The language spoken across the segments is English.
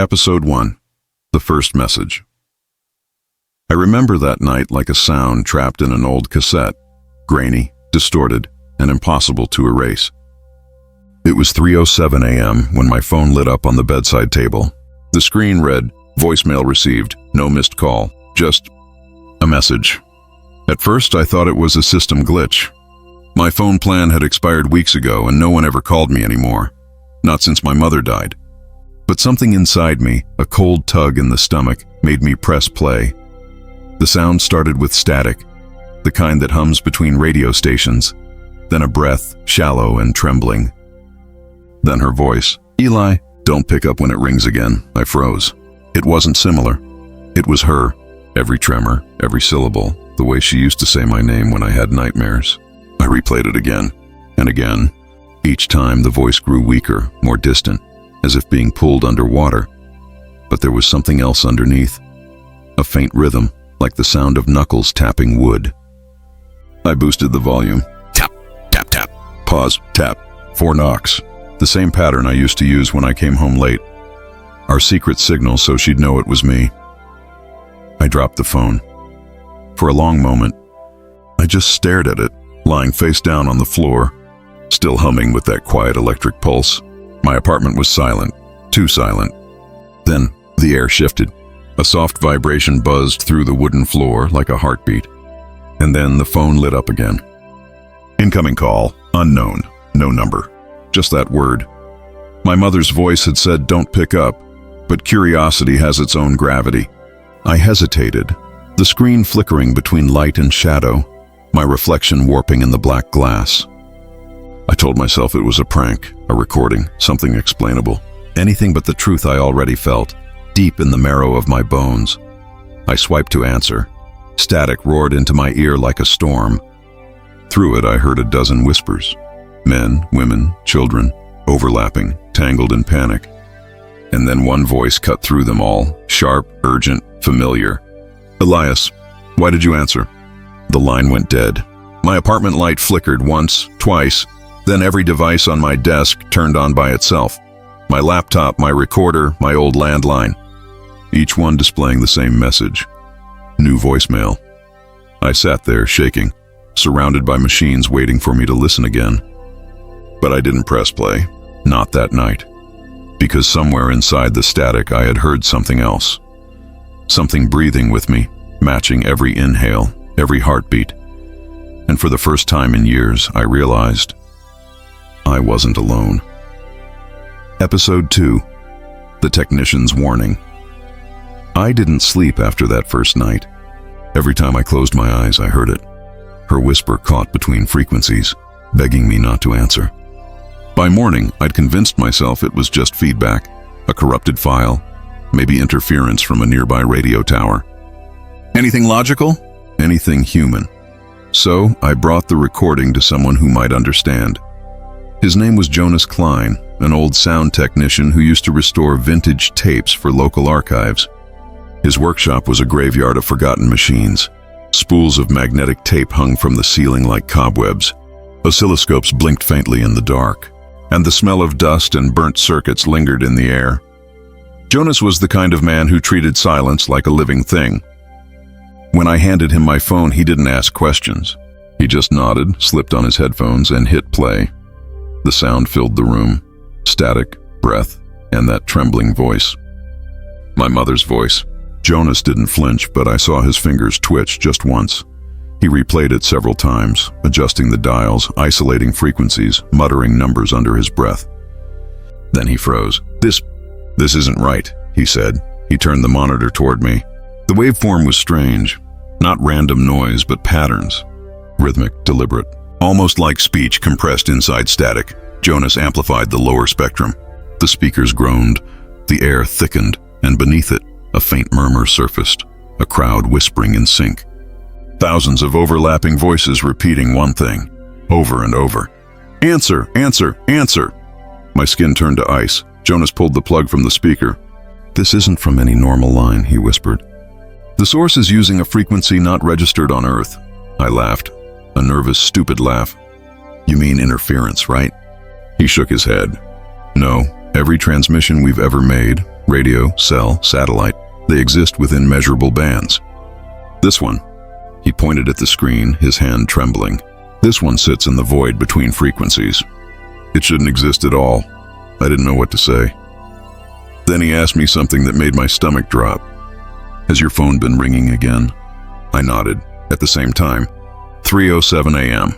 Episode 1. The First Message. I remember that night like a sound trapped in an old cassette, grainy, distorted, and impossible to erase. It was 3:07 a.m. when my phone lit up on the bedside table. The screen read, "Voicemail received, no missed call, just a message." At first, I thought it was a system glitch. My phone plan had expired weeks ago and no one ever called me anymore. Not since my mother died. But something inside me, a cold tug in the stomach, made me press play. The sound started with static, the kind that hums between radio stations, then a breath, shallow and trembling. Then her voice, "Eli, don't pick up when it rings again." I froze. It wasn't similar. It was her, every tremor, every syllable, the way she used to say my name when I had nightmares. I replayed it again and again. Each time the voice grew weaker, more distant, as if being pulled underwater. But there was something else underneath. A faint rhythm, like the sound of knuckles tapping wood. I boosted the volume. Tap, tap, tap. Pause, tap. 4 knocks. The same pattern I used to use when I came home late. Our secret signal so she'd know it was me. I dropped the phone. For a long moment, I just stared at it, lying face down on the floor, still humming with that quiet electric pulse. My apartment was silent, too silent. Then, the air shifted. A soft vibration buzzed through the wooden floor like a heartbeat. And then the phone lit up again. Incoming call, unknown, no number. Just that word. My mother's voice had said don't pick up, but curiosity has its own gravity. I hesitated, the screen flickering between light and shadow, my reflection warping in the black glass. I told myself it was a prank, a recording, something explainable. Anything but the truth I already felt, deep in the marrow of my bones. I swiped to answer. Static roared into my ear like a storm. Through it I heard a dozen whispers. Men, women, children, overlapping, tangled in panic. And then one voice cut through them all, sharp, urgent, familiar. "Elias, why did you answer?" The line went dead. My apartment light flickered once, twice, then every device on my desk turned on by itself. My laptop, my recorder, my old landline. Each one displaying the same message. New voicemail. I sat there, shaking, surrounded by machines waiting for me to listen again. But I didn't press play. Not that night. Because somewhere inside the static I had heard something else. Something breathing with me, matching every inhale, every heartbeat. And for the first time in years, I realized I wasn't alone. Episode 2. The Technician's Warning. I didn't sleep after that first night. Every time I closed my eyes, I heard it. Her whisper caught between frequencies, begging me not to answer. By morning, I'd convinced myself it was just feedback, a corrupted file, maybe interference from a nearby radio tower. Anything logical? Anything human. So I brought the recording to someone who might understand. His name was Jonas Klein, an old sound technician who used to restore vintage tapes for local archives. His workshop was a graveyard of forgotten machines. Spools of magnetic tape hung from the ceiling like cobwebs. Oscilloscopes blinked faintly in the dark, and the smell of dust and burnt circuits lingered in the air. Jonas was the kind of man who treated silence like a living thing. When I handed him my phone, he didn't ask questions. He just nodded, slipped on his headphones, and hit play. The sound filled the room. Static, breath, and that trembling voice. My mother's voice. Jonas didn't flinch, but I saw his fingers twitch just once. He replayed it several times, adjusting the dials, isolating frequencies, muttering numbers under his breath. Then he froze. This isn't right," he said. He turned the monitor toward me. The waveform was strange. Not random noise, but patterns. Rhythmic, deliberate. Almost like speech compressed inside static. Jonas amplified the lower spectrum. The speakers groaned, the air thickened, and beneath it, a faint murmur surfaced, a crowd whispering in sync. Thousands of overlapping voices repeating one thing, over and over. "Answer, answer, answer!" My skin turned to ice. Jonas pulled the plug from the speaker. "This isn't from any normal line," he whispered. "The source is using a frequency not registered on Earth." I laughed, a nervous, stupid laugh. "You mean interference, right?" He shook his head. "No, every transmission we've ever made, radio, cell, satellite. They exist within measurable bands. This one, he pointed at the screen, his hand trembling. This one sits in the void between frequencies. It shouldn't exist at all. I didn't know what to say. Then he asked me something that made my stomach drop. Has your phone been ringing again? I nodded. At the same time, 3:07 a.m.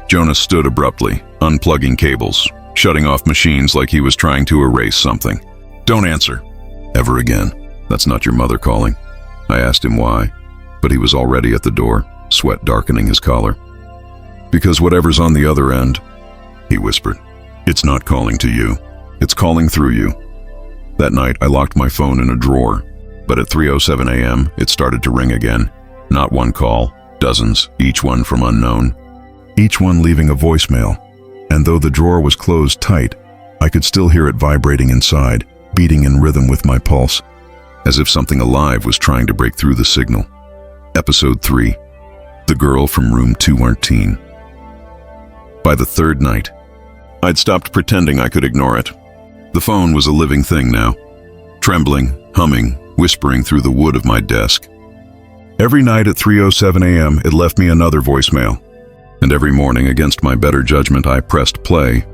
Jonas stood abruptly, unplugging cables, shutting off machines like he was trying to erase something. Don't answer. Ever again. That's not your mother calling. I asked him why, but he was already at the door, sweat darkening his collar. Because whatever's on the other end, he whispered, it's not calling to you. It's calling through you. That night, I locked my phone in a drawer, but at 3:07 a.m., it started to ring again. Not one call, dozens, each one from unknown. Each one leaving a voicemail. And though the drawer was closed tight, I could still hear it vibrating inside, beating in rhythm with my pulse, as if something alive was trying to break through the signal. Episode 3. The Girl from Room 213. By the third night, I'd stopped pretending I could ignore it. The phone was a living thing now, trembling, humming, whispering through the wood of my desk. Every night at 3:07 a.m., it left me another voicemail, and every morning, against my better judgment, I pressed play.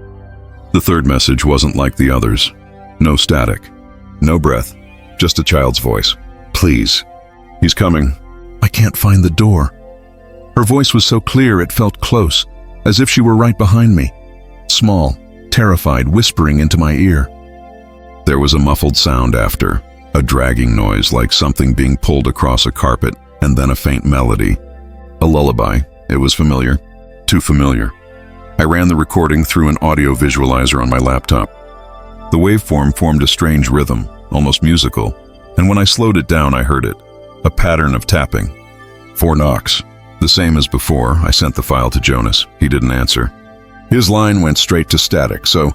The third message wasn't like the others. No static, no breath, just a child's voice. Please. He's coming. I can't find the door. Her voice was so clear it felt close, as if she were right behind me. Small, terrified, whispering into my ear. There was a muffled sound after, a dragging noise like something being pulled across a carpet, and then a faint melody. A lullaby. It was familiar. Too familiar. I ran the recording through an audio visualizer on my laptop. The waveform formed a strange rhythm, almost musical, and when I slowed it down, I heard it. A pattern of tapping. 4 knocks. The same as before. I sent the file to Jonas. He didn't answer. His line went straight to static, so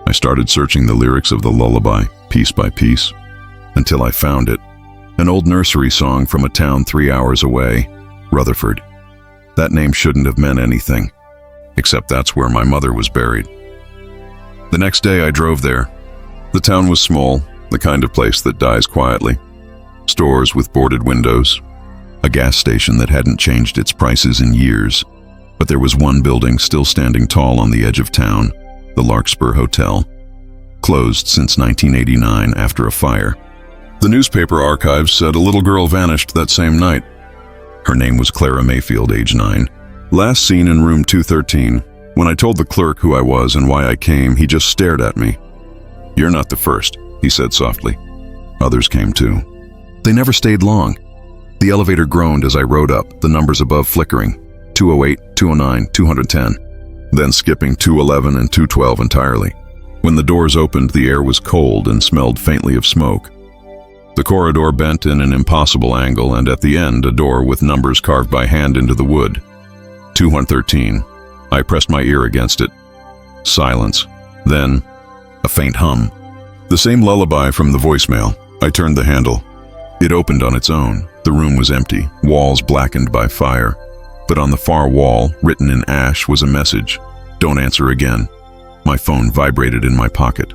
I started searching the lyrics of the lullaby, piece by piece, until I found it. An old nursery song from a town 3 hours away, Rutherford. That name shouldn't have meant anything, except that's where my mother was buried. The next day I drove there. The town was small, the kind of place that dies quietly. Stores with boarded windows, a gas station that hadn't changed its prices in years, but there was one building still standing tall on the edge of town, the Larkspur Hotel, closed since 1989 after a fire. The newspaper archives said a little girl vanished that same night. Her name was Clara Mayfield, age 9. Last seen in room 213. When I told the clerk who I was and why I came, he just stared at me. You're not the first, he said softly. Others came too. They never stayed long. The elevator groaned as I rode up, the numbers above flickering. 208, 209, 210. Then skipping 211 and 212 entirely. When the doors opened, the air was cold and smelled faintly of smoke. The corridor bent in an impossible angle, and at the end, a door with numbers carved by hand into the wood. 213. I pressed my ear against it. Silence. Then, a faint hum. The same lullaby from the voicemail. I turned the handle. It opened on its own. The room was empty, walls blackened by fire. But on the far wall, written in ash, was a message. Don't answer again. My phone vibrated in my pocket.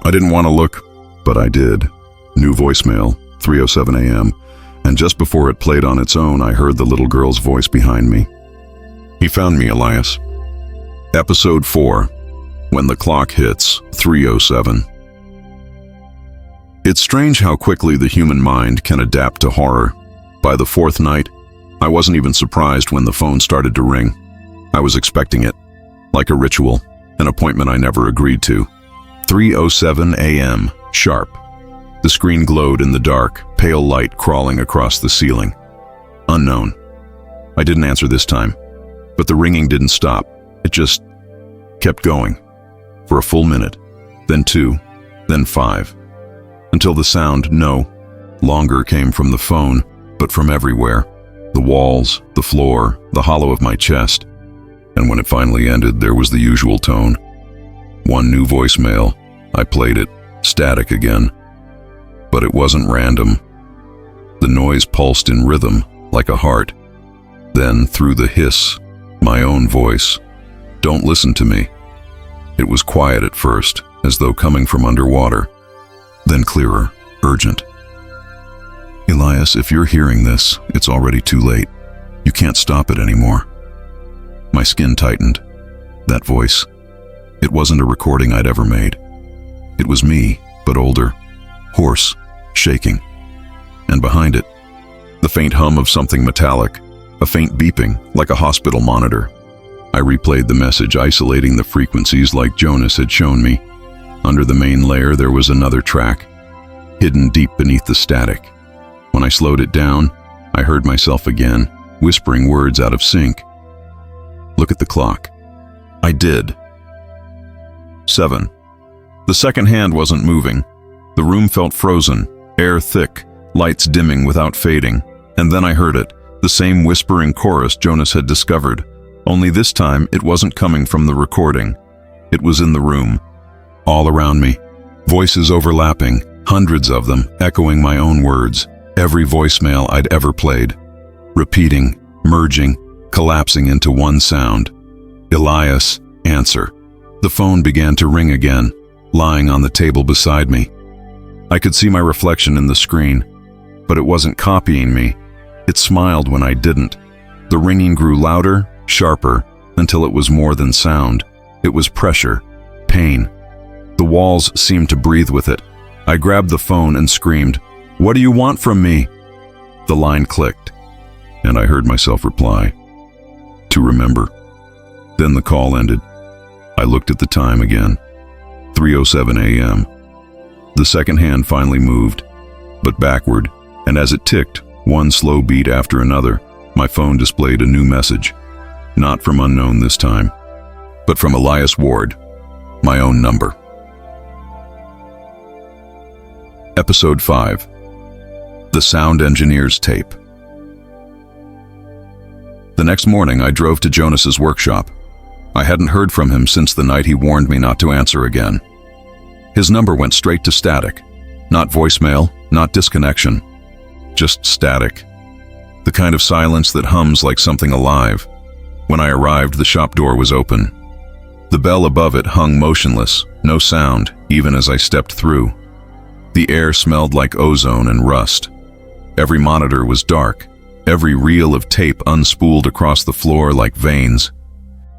I didn't want to look, but I did. New voicemail, 3:07 a.m., and just before it played on its own, I heard the little girl's voice behind me. He found me, Elias. Episode 4. When the clock hits 3:07. It's strange how quickly the human mind can adapt to horror. By the 4th night, I wasn't even surprised when the phone started to ring. I was expecting it, like a ritual, an appointment I never agreed to. 3:07 a.m., sharp. The screen glowed in the dark, pale light crawling across the ceiling. Unknown. I didn't answer this time, but the ringing didn't stop. It just kept going. For a full minute, then 2, then 5, until the sound, no longer came from the phone, but from everywhere. The walls, the floor, the hollow of my chest. And when it finally ended, there was the usual tone. One new voicemail. I played it, static again. But it wasn't random. The noise pulsed in rhythm, like a heart. Then, through the hiss, my own voice. Don't listen to me. It was quiet at first, as though coming from underwater. Then clearer, urgent. Elias, if you're hearing this, it's already too late. You can't stop it anymore. My skin tightened. That voice. It wasn't a recording I'd ever made. It was me, but older, hoarse, shaking. And behind it, the faint hum of something metallic, a faint beeping, like a hospital monitor. I replayed the message, isolating the frequencies like Jonas had shown me. Under the main layer, there was another track, hidden deep beneath the static. When I slowed it down, I heard myself again, whispering words out of sync. Look at the clock. I did. 7. The second hand wasn't moving. The room felt frozen, air thick, lights dimming without fading. And then I heard it, the same whispering chorus Jonas had discovered. Only this time, it wasn't coming from the recording. It was in the room, all around me. Voices overlapping, hundreds of them, echoing my own words. Every voicemail I'd ever played. Repeating, merging, collapsing into one sound. Elias, answer. The phone began to ring again, lying on the table beside me. I could see my reflection in the screen, but it wasn't copying me. It smiled when I didn't. The ringing grew louder, sharper, until it was more than sound. It was pressure, pain. The walls seemed to breathe with it. I grabbed the phone and screamed, "What do you want from me?" The line clicked, and I heard myself reply, "To remember." Then the call ended. I looked at the time again, 3:07 a.m. The second hand finally moved, but backward, and as it ticked, one slow beat after another, my phone displayed a new message. Not from unknown this time, but from Elias Ward, my own number. Episode 5. The Sound Engineer's Tape. The next morning, I drove to Jonas's workshop. I hadn't heard from him since the night he warned me not to answer again. His number went straight to static. Not voicemail, not disconnection. Just static. The kind of silence that hums like something alive. When I arrived, the shop door was open. The bell above it hung motionless, no sound, even as I stepped through. The air smelled like ozone and rust. Every monitor was dark, every reel of tape unspooled across the floor like veins.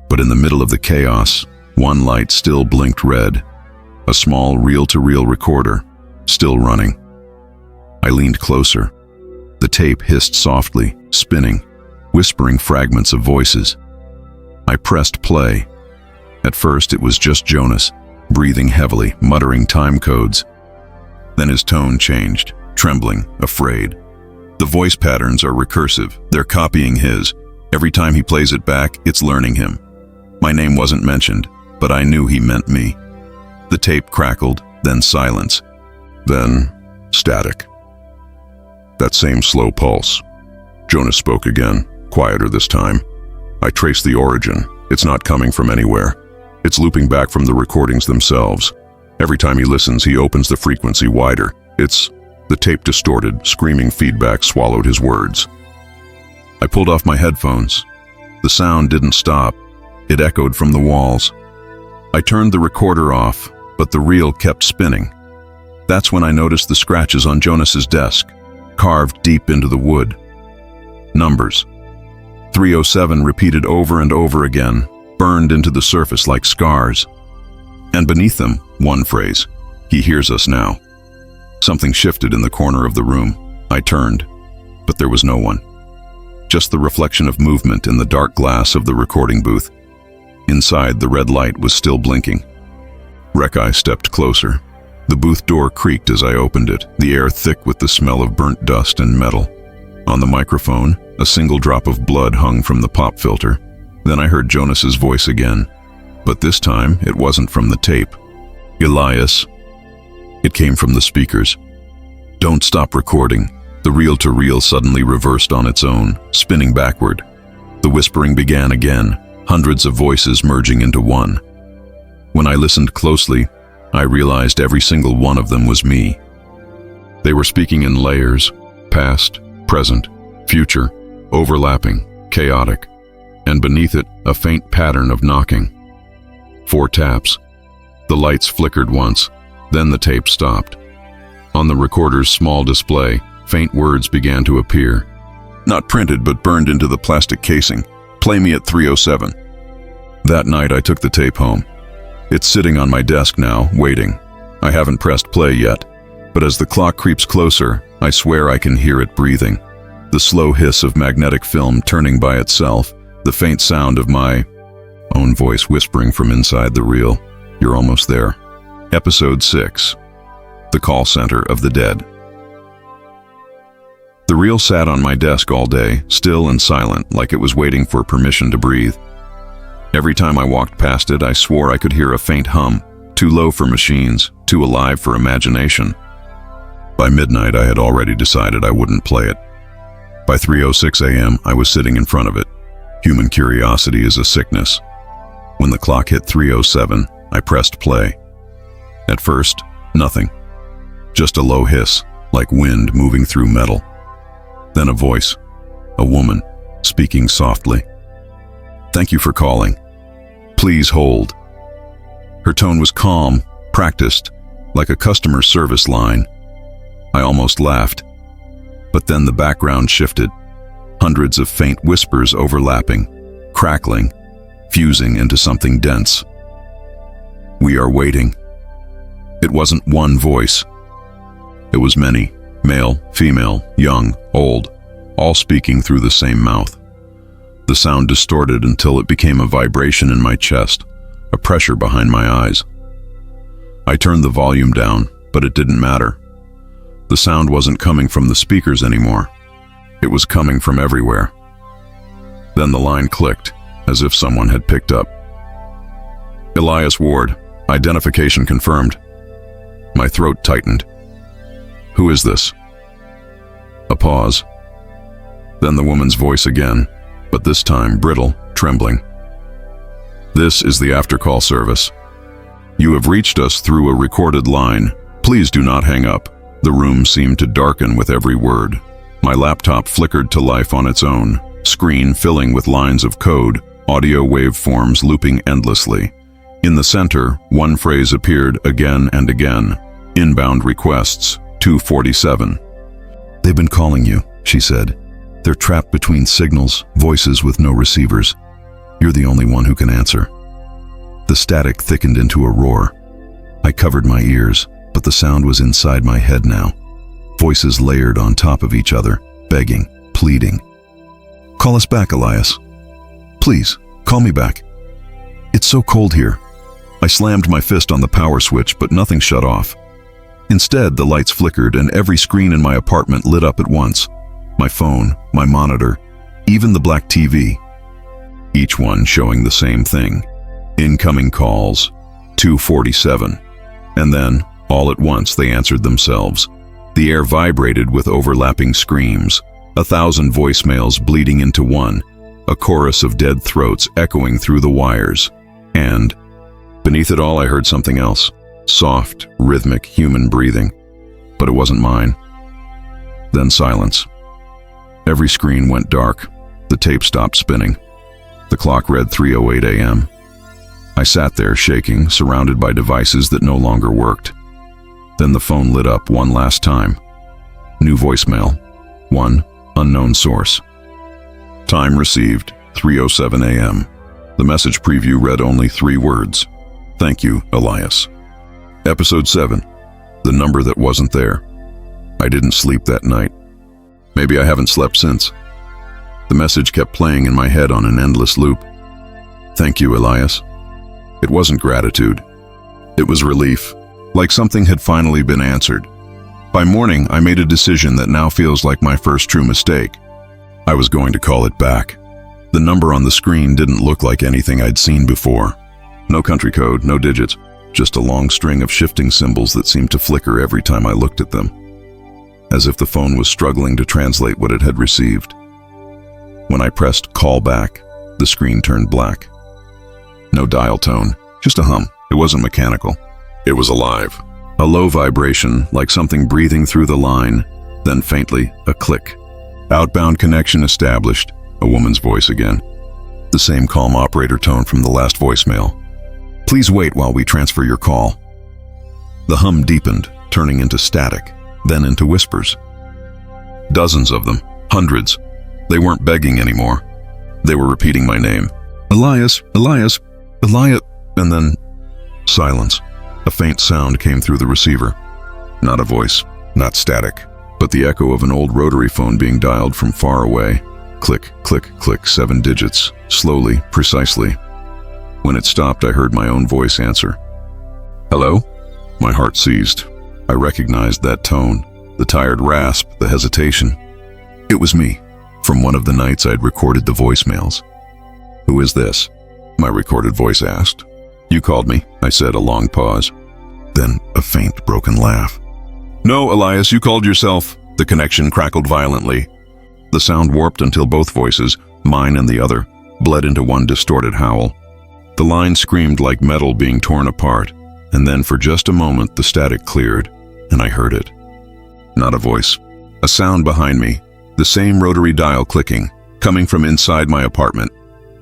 But in the middle of the chaos, one light still blinked red. A small reel-to-reel recorder, still running. I leaned closer. The tape hissed softly, spinning, whispering fragments of voices. I pressed play. At first, it was just Jonas, breathing heavily, muttering time codes. Then his tone changed, trembling, afraid. The voice patterns are recursive. They're copying his. Every time he plays it back, it's learning him. My name wasn't mentioned, but I knew he meant me. The tape crackled, then silence. Then static. That same slow pulse. Jonas spoke again, quieter this time. I traced the origin. It's not coming from anywhere. It's looping back from the recordings themselves. Every time he listens, he opens the frequency wider. The tape distorted, screaming feedback swallowed his words. I pulled off my headphones. The sound didn't stop. It echoed from the walls. I turned the recorder off, but the reel kept spinning. That's when I noticed the scratches on Jonas's desk, carved deep into the wood. Numbers. 307 repeated over and over again, burned into the surface like scars. And beneath them, one phrase, "He hears us now." Something shifted in the corner of the room. I turned, but there was no one. Just the reflection of movement in the dark glass of the recording booth. Inside, the red light was still blinking. Rekai stepped closer. The booth door creaked as I opened it, the air thick with the smell of burnt dust and metal. On the microphone, a single drop of blood hung from the pop filter. Then I heard Jonas's voice again. But this time, it wasn't from the tape. "Elias." It came from the speakers. "Don't stop recording." The reel-to-reel suddenly reversed on its own, spinning backward. The whispering began again, hundreds of voices merging into one. When I listened closely, I realized every single one of them was me. They were speaking in layers, past, present, future, overlapping, chaotic, and beneath it, a faint pattern of knocking. 4 taps. The lights flickered once, then the tape stopped. On the recorder's small display, faint words began to appear. Not printed, but burned into the plastic casing. Play me at 3:07. That night, I took the tape home. It's sitting on my desk now, waiting. I haven't pressed play yet, but as the clock creeps closer, I swear I can hear it breathing. The slow hiss of magnetic film turning by itself, the faint sound of my own voice whispering from inside the reel. You're almost there. Episode 6. The Call Center of the Dead. The reel sat on my desk all day, still and silent, like it was waiting for permission to breathe. Every time I walked past it, I swore I could hear a faint hum, too low for machines, too alive for imagination. By midnight, I had already decided I wouldn't play it. By 3:06 a.m., I was sitting in front of it. Human curiosity is a sickness. When the clock hit 3:07, I pressed play. At first, nothing. Just a low hiss, like wind moving through metal. Then a voice, a woman, speaking softly. "Thank you for calling. Please hold." Her tone was calm, practiced, like a customer service line. I almost laughed. But then the background shifted. Hundreds of faint whispers overlapping, crackling, fusing into something dense. "We are waiting." It wasn't one voice. It was many, male, female, young, old, all speaking through the same mouth. The sound distorted until it became a vibration in my chest, a pressure behind my eyes. I turned the volume down, but it didn't matter. The sound wasn't coming from the speakers anymore. It was coming from everywhere. Then the line clicked, as if someone had picked up. "Elias Ward, identification confirmed." My throat tightened. "Who is this?" A pause. Then the woman's voice again, but this time brittle, trembling. "This is the after-call service. You have reached us through a recorded line. Please do not hang up." The room seemed to darken with every word. My laptop flickered to life on its own, screen filling with lines of code, audio waveforms looping endlessly. In the center, one phrase appeared again and again. "Inbound requests, 247. "They've been calling you," she said. "They're trapped between signals, voices with no receivers. You're the only one who can answer." The static thickened into a roar. I covered my ears, but the sound was inside my head now. Voices layered on top of each other, begging, pleading. "Call us back, Elias. Please, call me back. It's so cold here." I slammed my fist on the power switch, but nothing shut off. Instead, the lights flickered and every screen in my apartment lit up at once. My phone, my monitor, even the black TV. Each one showing the same thing. Incoming calls, 247. And then, all at once, they answered themselves. The air vibrated with overlapping screams, 1,000 voicemails bleeding into one, a chorus of dead throats echoing through the wires. And, beneath it all, I heard something else. Soft, rhythmic, human breathing. But it wasn't mine. Then silence. Every screen went dark. The tape stopped spinning. The clock read 3:08 a.m. I sat there shaking, surrounded by devices that no longer worked. Then the phone lit up one last time. New voicemail. One, unknown source. Time received, 3:07 a.m. The message preview read only 3 words. "Thank you, Elias." Episode 7. The number that wasn't there. I didn't sleep that night. Maybe I haven't slept since. The message kept playing in my head on an endless loop. "Thank you, Elias." It wasn't gratitude. It was relief, like something had finally been answered. By morning, I made a decision that now feels like my first true mistake. I was going to call it back. The number on the screen didn't look like anything I'd seen before. No country code, no digits, just a long string of shifting symbols that seemed to flicker every time I looked at them, as if the phone was struggling to translate what it had received. When I pressed call back, the screen turned black. No dial tone, just a hum. It wasn't mechanical. It was alive. A low vibration, like something breathing through the line, then faintly, a click. Outbound connection established, a woman's voice again. The same calm operator tone from the last voicemail. "Please wait while we transfer your call." The hum deepened, turning into static. then into whispers. Dozens of them, hundreds. They weren't begging anymore. They were repeating my name. Elias, Elias, Elias, and then silence. A faint sound came through the receiver. Not a voice, not static, but the echo of an old rotary phone being dialed from far away. Click, click, click, 7 digits, slowly, precisely. When it stopped, I heard my own voice answer. Hello? My heart seized. I recognized that tone, the tired rasp, the hesitation. It was me, from one of the nights I'd recorded the voicemails. Who is this? My recorded voice asked. You called me, I said, a long pause. Then a faint, broken laugh. No, Elias, you called yourself. The connection crackled violently. The sound warped until both voices, mine and the other, bled into one distorted howl. The line screamed like metal being torn apart, and then for just a moment the static cleared, and I heard it. Not a voice. A sound behind me, the same rotary dial clicking, coming from inside my apartment.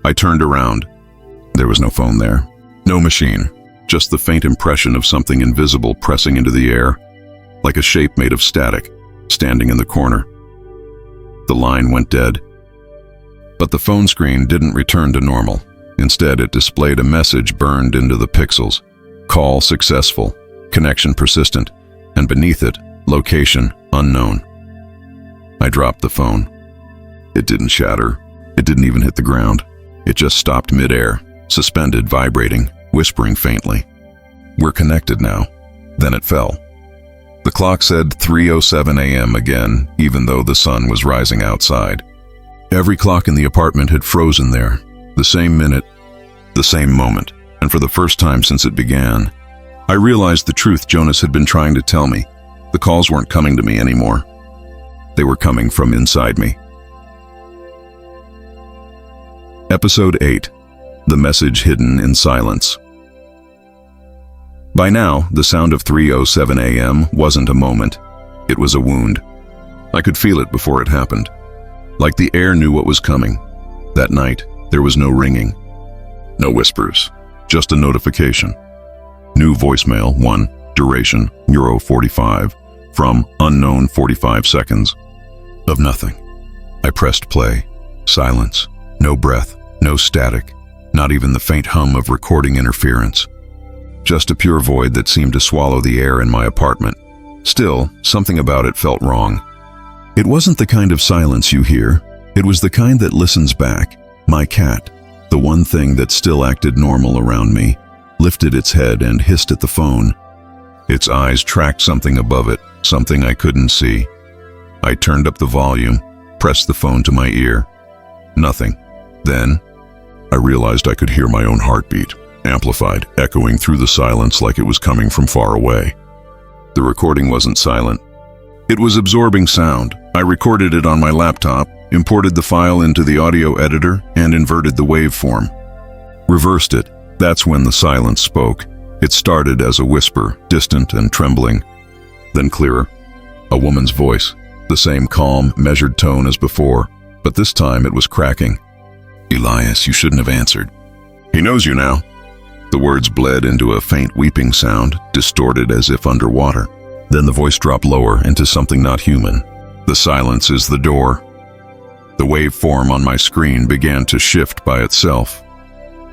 I turned around. There was no phone there, no machine, just the faint impression of something invisible pressing into the air, like a shape made of static, standing in the corner. The line went dead. But the phone screen didn't return to normal. Instead, it displayed a message burned into the pixels. Call successful, connection persistent, and beneath it, location unknown. I dropped the phone. It didn't shatter. It didn't even hit the ground. It just stopped midair, suspended, vibrating, whispering faintly. We're connected now. Then it fell. The clock said 3:07 a.m. again, even though the sun was rising outside. Every clock in the apartment had frozen there, the same minute, the same moment, and for the first time since it began, I realized the truth Jonas had been trying to tell me. The calls weren't coming to me anymore. They were coming from inside me. Episode 8. The Message Hidden in Silence. By now, the sound of 3:07 a.m. wasn't a moment. It was a wound. I could feel it before it happened. Like the air knew what was coming. That night, there was no ringing. No whispers. Just a notification. New voicemail 1, duration euro 45, from unknown 45 seconds. Of nothing. I pressed play. Silence. No breath. No static. Not even the faint hum of recording interference. Just a pure void that seemed to swallow the air in my apartment. Still, something about it felt wrong. It wasn't the kind of silence you hear. It was the kind that listens back. My cat, the one thing that still acted normal around me, lifted its head and hissed at the phone. Its eyes tracked something above it, something I couldn't see. I turned up the volume, pressed the phone to my ear. Nothing. Then, I realized I could hear my own heartbeat, amplified, echoing through the silence like it was coming from far away. The recording wasn't silent. It was absorbing sound. I recorded it on my laptop, imported the file into the audio editor, and inverted the waveform. Reversed it. That's when the silence spoke. It started as a whisper, distant and trembling. Then clearer. A woman's voice. The same calm, measured tone as before, but this time it was cracking. Elias, you shouldn't have answered. He knows you now. The words bled into a faint weeping sound, distorted as if underwater. Then the voice dropped lower into something not human. The silence is the door. The waveform on my screen began to shift by itself.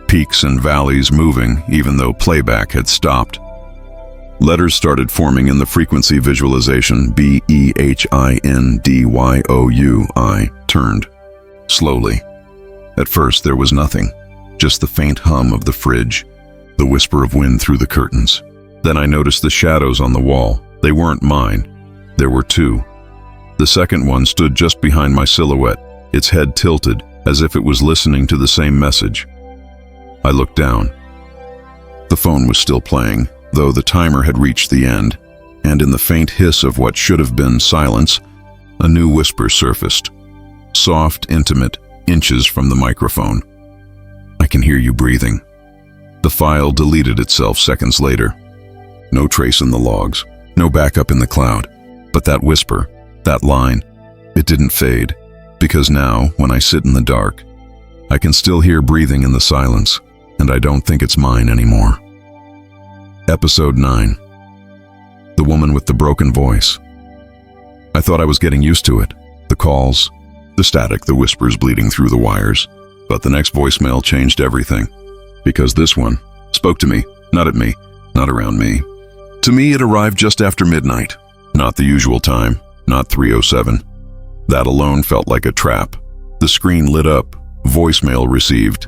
Peaks and valleys moving, even though playback had stopped. Letters started forming in the frequency visualization. BEHINDYOUI turned. Slowly. At first there was nothing, just the faint hum of the fridge, the whisper of wind through the curtains. Then I noticed the shadows on the wall. They weren't mine. There were two. The second one stood just behind my silhouette, its head tilted as if it was listening to the same message. I looked down. The phone was still playing, though the timer had reached the end, and in the faint hiss of what should have been silence, a new whisper surfaced. Soft, intimate, inches from the microphone. I can hear you breathing. The file deleted itself seconds later. No trace in the logs, no backup in the cloud. But that whisper, that line, it didn't fade, because now, when I sit in the dark, I can still hear breathing in the silence, and I don't think it's mine anymore. Episode 9. The woman with the broken voice. I thought I was getting used to it. The calls, the static, the whispers bleeding through the wires. But the next voicemail changed everything. Because this one spoke to me, not at me, not around me. To me, it arrived just after midnight. Not the usual time, not 3:07. That alone felt like a trap. The screen lit up. Voicemail received.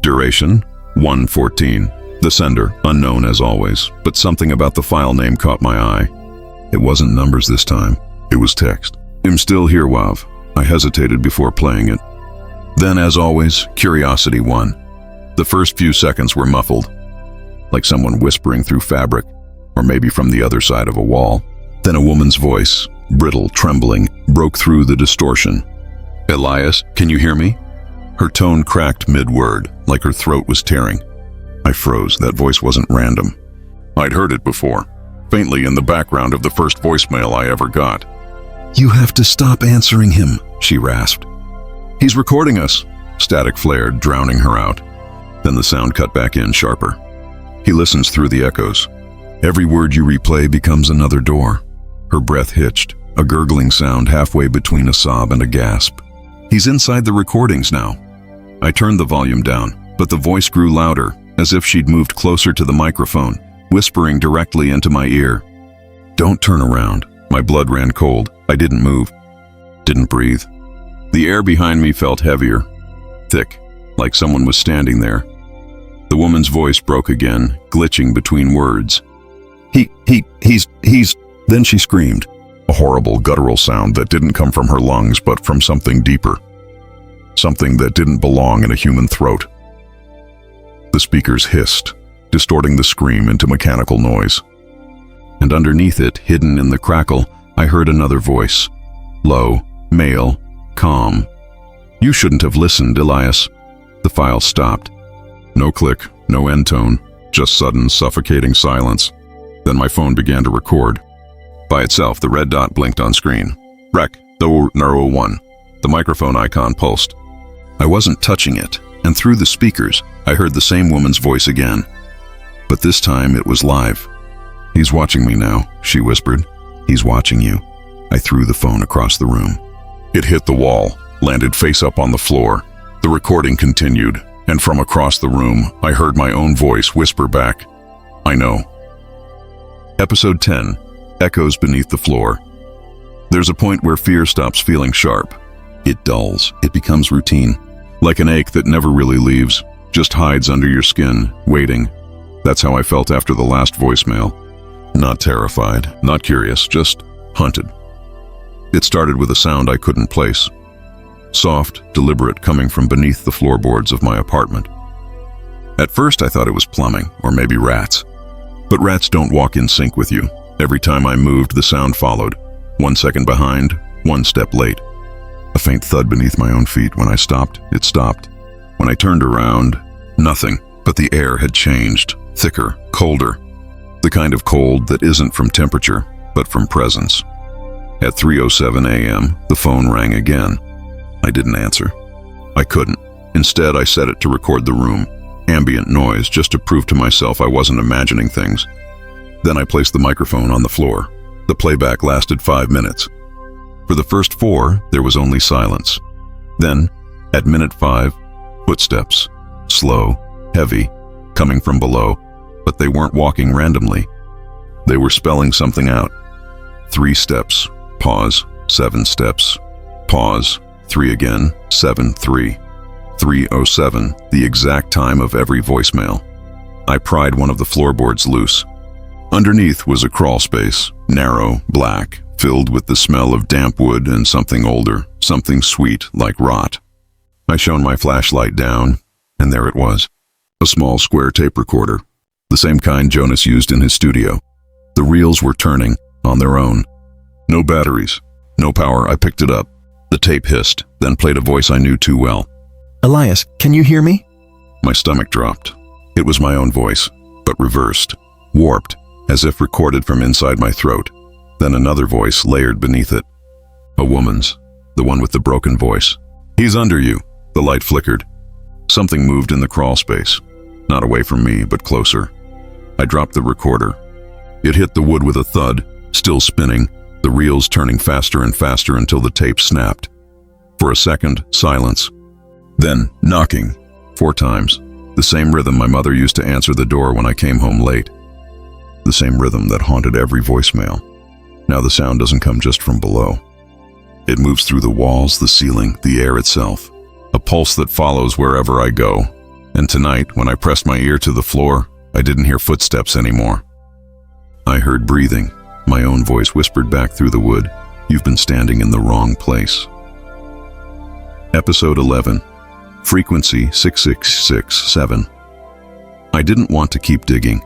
Duration, 1:14. The sender, unknown as always, but something about the file name caught my eye. It wasn't numbers this time. It was text. "I'm still here, Wav." I hesitated before playing it. Then, as always, curiosity won. The first few seconds were muffled, like someone whispering through fabric, or maybe from the other side of a wall. Then a woman's voice, brittle, trembling, broke through the distortion. "Elias, can you hear me?" Her tone cracked mid-word, like her throat was tearing. I froze. That voice wasn't random. I'd heard it before, faintly in the background of the first voicemail I ever got. "You have to stop answering him," she rasped. "He's recording us," static flared, drowning her out. Then the sound cut back in sharper. "He listens through the echoes. Every word you replay becomes another door." Her breath hitched, a gurgling sound halfway between a sob and a gasp. "He's inside the recordings now." I turned the volume down, but the voice grew louder, as if she'd moved closer to the microphone, whispering directly into my ear. "Don't turn around." My blood ran cold. I didn't move. Didn't breathe. The air behind me felt heavier, thick, like someone was standing there. The woman's voice broke again, glitching between words. He's... Then she screamed, a horrible guttural sound that didn't come from her lungs but from something deeper. Something that didn't belong in a human throat. The speakers hissed, distorting the scream into mechanical noise. And underneath it, hidden in the crackle, I heard another voice. Low, male, calm. "You shouldn't have listened, Elias." The file stopped. No click, no end tone, just sudden, suffocating silence. Then my phone began to record. By itself, the red dot blinked on screen. Rec, the Naro 1. The microphone icon pulsed. I wasn't touching it, and through the speakers, I heard the same woman's voice again. But this time, it was live. "He's watching me now," she whispered. "He's watching you." I threw the phone across the room. It hit the wall, landed face up on the floor. The recording continued, and from across the room, I heard my own voice whisper back, "I know." Episode 10, Echoes Beneath the Floor. There's a point where fear stops feeling sharp. It dulls. It becomes routine. Like an ache that never really leaves, just hides under your skin, waiting. That's how I felt after the last voicemail. Not terrified, not curious, just hunted. It started with a sound I couldn't place. Soft, deliberate, coming from beneath the floorboards of my apartment. At first I thought it was plumbing, or maybe rats. But rats don't walk in sync with you. Every time I moved, the sound followed. 1 second behind, 1 step late. A faint thud beneath my own feet. When I stopped, it stopped. When I turned around, nothing, but the air had changed, thicker, colder. The kind of cold that isn't from temperature, but from presence. At 3:07 a.m., the phone rang again. I didn't answer. I couldn't. Instead, I set it to record the room. Ambient noise, just to prove to myself I wasn't imagining things. Then I placed the microphone on the floor. The playback lasted 5 minutes. For the first 4, there was only silence. Then, at minute 5, footsteps. Slow, heavy, coming from below. But they weren't walking randomly. They were spelling something out. 3 steps, pause, 7 steps, pause, 3 again, 7, 3. 3:07, the exact time of every voicemail. I pried one of the floorboards loose. Underneath was a crawl space, narrow, black, filled with the smell of damp wood and something older, something sweet like rot. I shone my flashlight down, and there it was. A small square tape recorder, the same kind Jonas used in his studio. The reels were turning, on their own. No batteries, no power. I picked it up. The tape hissed, then played a voice I knew too well. "Elias, can you hear me?" My stomach dropped. It was my own voice, but reversed, warped, as if recorded from inside my throat. Then another voice layered beneath it. A woman's, the one with the broken voice. "He's under you." The light flickered. Something moved in the crawl space, not away from me, but closer. I dropped the recorder. It hit the wood with a thud, still spinning, the reels turning faster and faster until the tape snapped. For a second, silence. Then, knocking. 4 times. The same rhythm my mother used to answer the door when I came home late. The same rhythm that haunted every voicemail. Now the sound doesn't come just from below. It moves through the walls, the ceiling, the air itself. A pulse that follows wherever I go. And tonight, when I pressed my ear to the floor, I didn't hear footsteps anymore. I heard breathing. My own voice whispered back through the wood, "You've been standing in the wrong place." Episode 11. Frequency 6667. I didn't want to keep digging,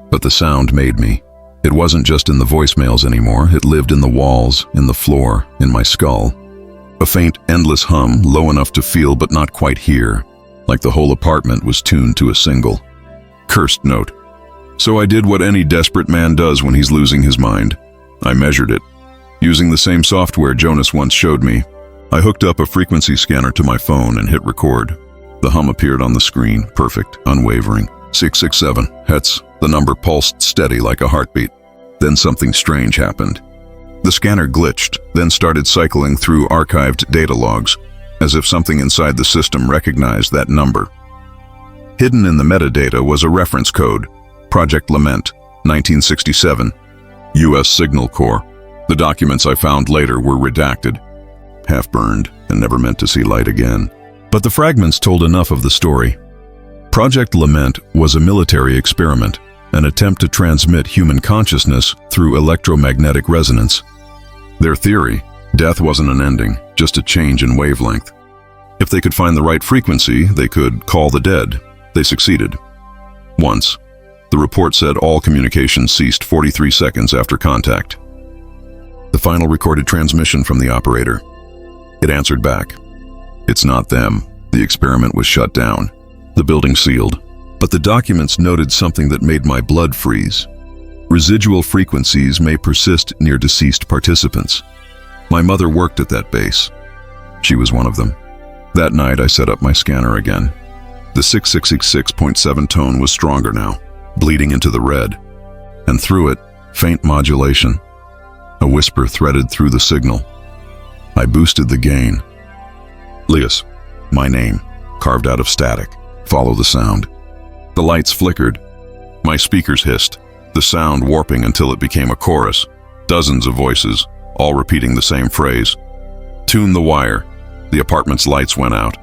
but the sound made me. It wasn't just in the voicemails anymore, it lived in the walls, in the floor, in my skull. A faint, endless hum, low enough to feel but not quite hear, like the whole apartment was tuned to a single, cursed note. So I did what any desperate man does when he's losing his mind. I measured it. Using the same software Jonas once showed me, I hooked up a frequency scanner to my phone and hit record. The hum appeared on the screen, perfect, unwavering. 667 Hertz. The number pulsed steady like a heartbeat. Then something strange happened. The scanner glitched, then started cycling through archived data logs, as if something inside the system recognized that number. Hidden in the metadata was a reference code, Project Lament, 1967, U.S. Signal Corps. The documents I found later were redacted, half-burned, and never meant to see light again. But the fragments told enough of the story. Project Lament was a military experiment, an attempt to transmit human consciousness through electromagnetic resonance. Their theory, death wasn't an ending, just a change in wavelength. If they could find the right frequency, they could call the dead. They succeeded. Once. The report said all communication ceased 43 seconds after contact. The final recorded transmission from the operator. It answered back. It's not them. The experiment was shut down. The building sealed. But the documents noted something that made my blood freeze. Residual frequencies may persist near deceased participants. My mother worked at that base. She was one of them. That night I set up my scanner again. The 6666.7 tone was stronger now, bleeding into the red. And through it, faint modulation. A whisper threaded through the signal. I boosted the gain. Lias, my name, carved out of static. Follow the sound. The lights flickered. My speakers hissed, the sound warping until it became a chorus. Dozens of voices, all repeating the same phrase. Tune the wire. The apartment's lights went out.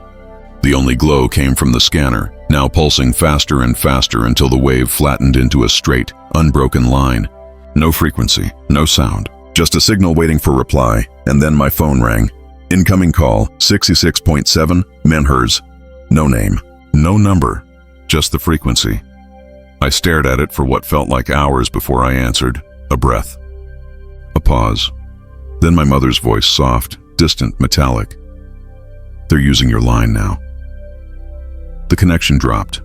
The only glow came from the scanner, now pulsing faster and faster until the wave flattened into a straight, unbroken line. No frequency, no sound, just a signal waiting for reply, and then my phone rang. Incoming call, 66.7 MHz. No name, no number, just the frequency. I stared at it for what felt like hours before I answered. A breath. A pause. Then my mother's voice, soft, distant, metallic. They're using your line now. The connection dropped.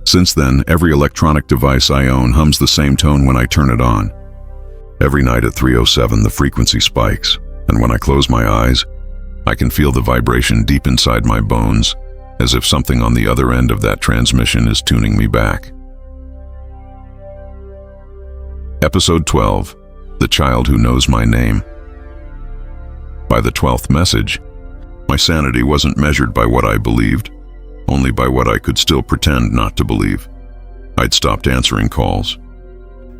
Since then, every electronic device I own hums the same tone when I turn it on. Every night at 3:07, the frequency spikes, and when I close my eyes, I can feel the vibration deep inside my bones, as if something on the other end of that transmission is tuning me back. Episode 12. The Child Who Knows My Name. By the 12th message, my sanity wasn't measured by what I believed, only by what I could still pretend not to believe. I'd stopped answering calls,